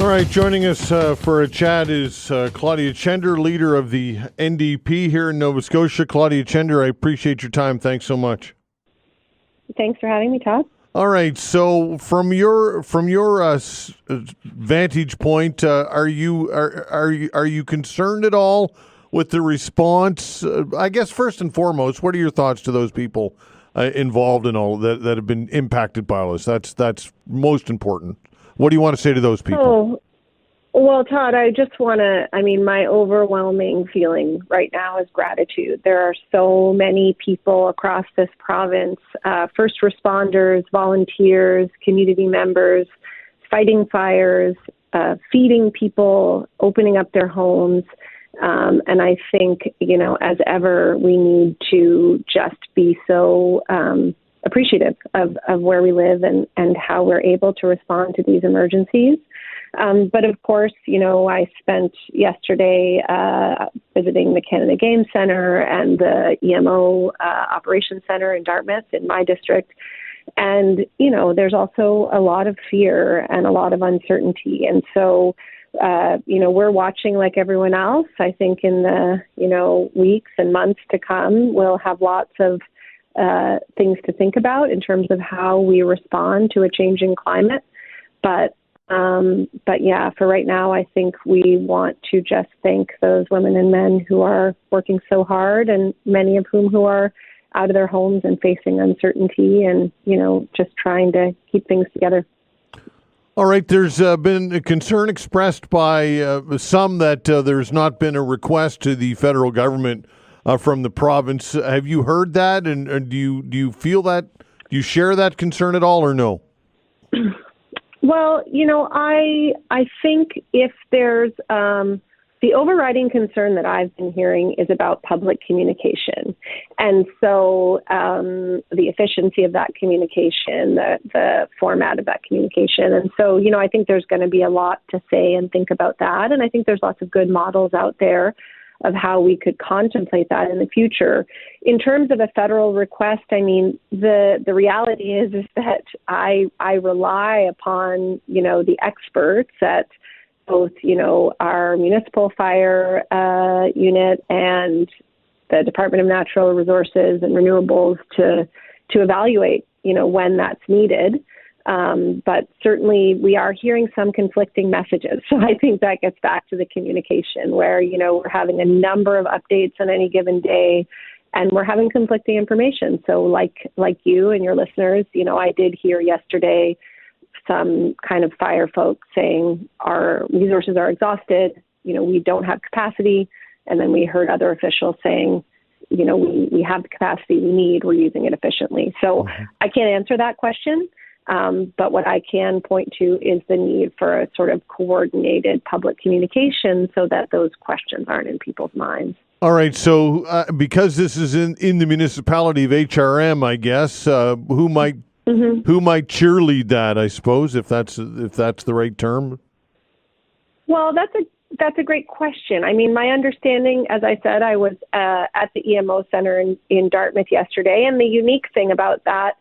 All right, joining us for a chat is Claudia Chender, leader of the NDP here in Nova Scotia. Claudia Chender, I appreciate your time. Thanks so much. Thanks for having me, Todd. All right, so from your vantage point, are you concerned at all with the response? I guess first and foremost, what are your thoughts to those people involved in all that have been impacted by all this? That's most important. What do you want to say to those people? Well, Todd, I just want to, my overwhelming feeling right now is gratitude. There are so many people across this province, first responders, volunteers, community members, fighting fires, feeding people, opening up their homes. And I think, as ever, we need to just be so appreciative of where we live and how we're able to respond to these emergencies. But of course, I spent yesterday visiting the Canada Game Centre and the EMO Operations Centre in Dartmouth in my district. And, there's also a lot of fear and a lot of uncertainty. And so, we're watching like everyone else. I think in the, weeks and months to come, we'll have lots of things to think about in terms of how we respond to a changing climate. But yeah, for right now, I think we want to just thank those women and men who are working so hard, and many of whom who are out of their homes and facing uncertainty and, just trying to keep things together. All right. There's been a concern expressed by some that there's not been a request to the federal government from the province. Have you heard that? And do you feel that? Do you share that concern at all or no? Well, I think if there's the overriding concern that I've been hearing is about public communication. And so the efficiency of that communication, the format of that communication. And so, I think there's going to be a lot to say and think about that. And I think there's lots of good models out there of how we could contemplate that in the future. In terms of a federal request, the reality is that I rely upon, the experts at both, our municipal fire unit and the Department of Natural Resources and Renewables to evaluate, when that's needed. But certainly we are hearing some conflicting messages. So I think that gets back to the communication where, we're having a number of updates on any given day and we're having conflicting information. So like you and your listeners, I did hear yesterday some kind of fire folks saying our resources are exhausted, we don't have capacity. And then we heard other officials saying, we have the capacity we need, we're using it efficiently. So I can't answer that question. But what I can point to is the need for a sort of coordinated public communication so that those questions aren't in people's minds. All right. So because this is in the municipality of HRM, I guess, who might cheerlead that, I suppose, if that's the right term? Well, that's a great question. My understanding, as I said, I was at the EMO Center in Dartmouth yesterday, and the unique thing about that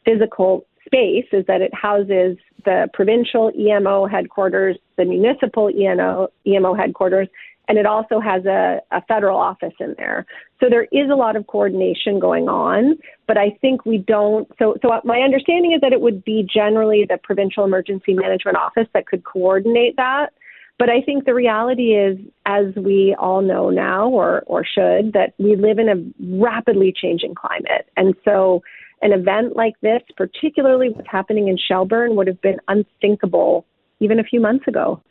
physical space is that it houses the provincial EMO headquarters, the municipal EMO headquarters, and it also has a federal office in there. So there is a lot of coordination going on, but I think we don't. So my understanding is that it would be generally the Provincial Emergency Management Office that could coordinate that. But I think the reality is, as we all know now, or should, that we live in a rapidly changing climate. And so an event like this, particularly what's happening in Shelburne, would have been unthinkable even a few months ago.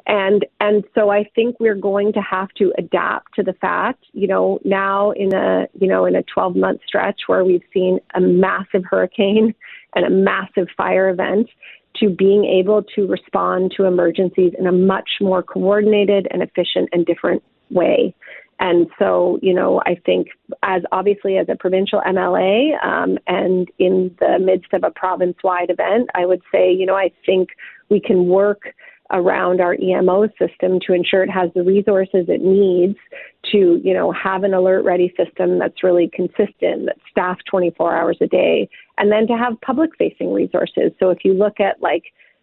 And so I think we're going to have to adapt to the fact, now in a 12-month stretch where we've seen a massive hurricane and a massive fire event, to being able to respond to emergencies in a much more coordinated and efficient and different way. And so, I think as a provincial MLA and in the midst of a province-wide event, I would say, I think we can work around our EMO system to ensure it has the resources it needs to, have an alert-ready system that's really consistent, that's staffed 24 hours a day, and then to have public-facing resources. So if you look at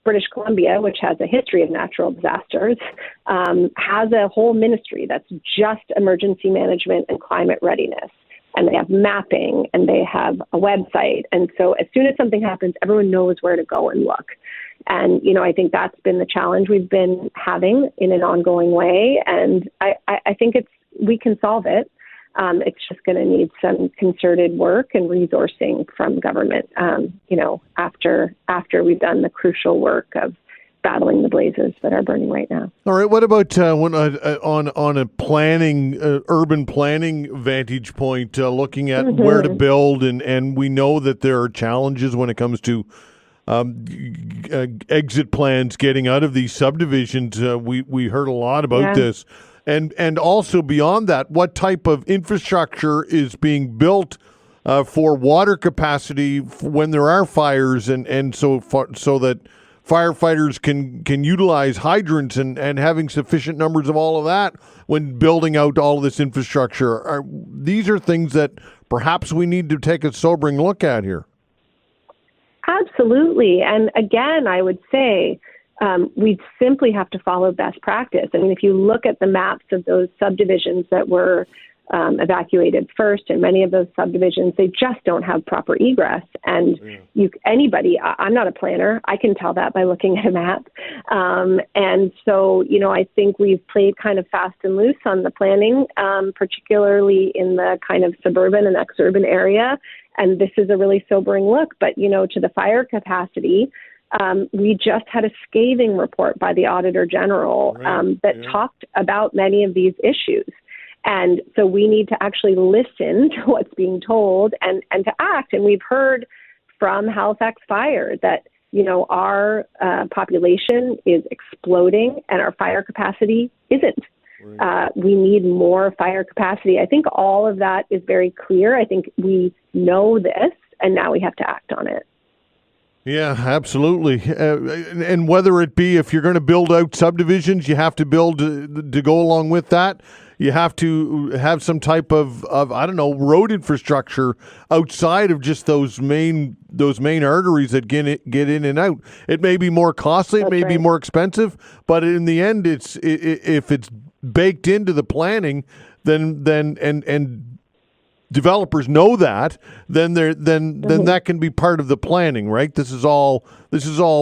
British Columbia, which has a history of natural disasters, has a whole ministry that's just emergency management and climate readiness. And they have mapping and they have a website. And so as soon as something happens, everyone knows where to go and look. And, I think that's been the challenge we've been having in an ongoing way. And I think we can solve it. It's just going to need some concerted work and resourcing from government, after we've done the crucial work of battling the blazes that are burning right now. All right. What about on a planning, urban planning vantage point, looking at where to build, and we know that there are challenges when it comes to exit plans getting out of these subdivisions. We heard a lot about this, and also beyond that, what type of infrastructure is being built for water capacity when there are fires, and so that firefighters can utilize hydrants and having sufficient numbers of all of that when building out all of this infrastructure. These are things that perhaps we need to take a sobering look at here. Absolutely. And again, I would say we simply have to follow best practice. I mean, if you look at the maps of those subdivisions that were evacuated first, and many of those subdivisions, they just don't have proper egress. And anybody, I'm not a planner, I can tell that by looking at a map. And so, I think we've played kind of fast and loose on the planning, particularly in the kind of suburban and exurban area. And this is a really sobering look. But, to the fire capacity, we just had a scathing report by the Auditor General that talked about many of these issues. And so we need to actually listen to what's being told and to act. And we've heard from Halifax Fire that, our population is exploding and our fire capacity isn't. We need more fire capacity. I think all of that is very clear. I think we know this, and now we have to act on it. Yeah, absolutely. And whether it be if you're going to build out subdivisions, you have to build to go along with that. You have to have some type of road infrastructure outside of just those main arteries that get in and out. It may be more costly, it may be more expensive, but in the end, if it's baked into the planning, then developers know that, then that can be part of the planning, right? This is all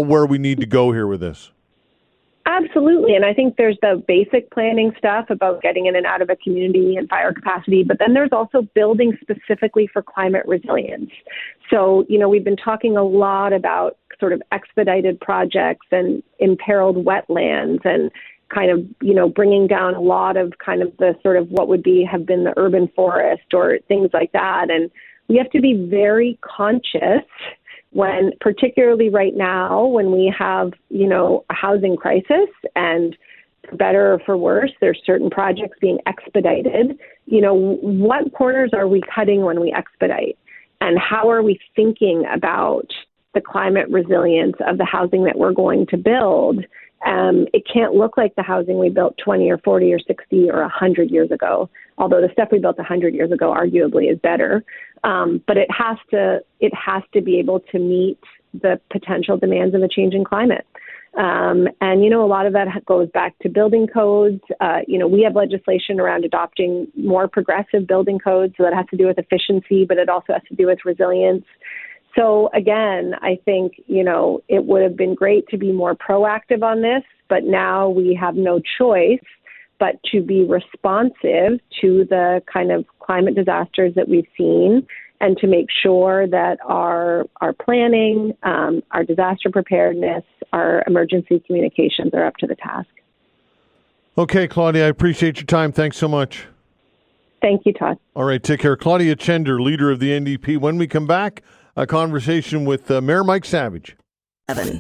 where we need to go here with this. Absolutely. And I think there's the basic planning stuff about getting in and out of a community and fire capacity, but then there's also building specifically for climate resilience. So, we've been talking a lot about sort of expedited projects and imperiled wetlands and kind of, bringing down a lot of kind of the sort of what would have been the urban forest or things like that. And we have to be very conscious when, particularly right now, when we have, a housing crisis, and for better or for worse, there's certain projects being expedited. What corners are we cutting when we expedite? And how are we thinking about the climate resilience of the housing that we're going to build? It can't look like the housing we built 20 or 40 or 60 or 100 years ago, although the stuff we built 100 years ago arguably is better. But it has to be able to meet the potential demands of a changing climate. And, a lot of that goes back to building codes. We have legislation around adopting more progressive building codes. So that has to do with efficiency, but it also has to do with resilience. So again, I think, it would have been great to be more proactive on this, but now we have no choice but to be responsive to the kind of climate disasters that we've seen, and to make sure that our planning, our disaster preparedness, our emergency communications are up to the task. Okay, Claudia, I appreciate your time. Thanks so much. Thank you, Todd. All right, take care. Claudia Chender, leader of the NDP. When we come back, a conversation with Mayor Mike Savage. 7.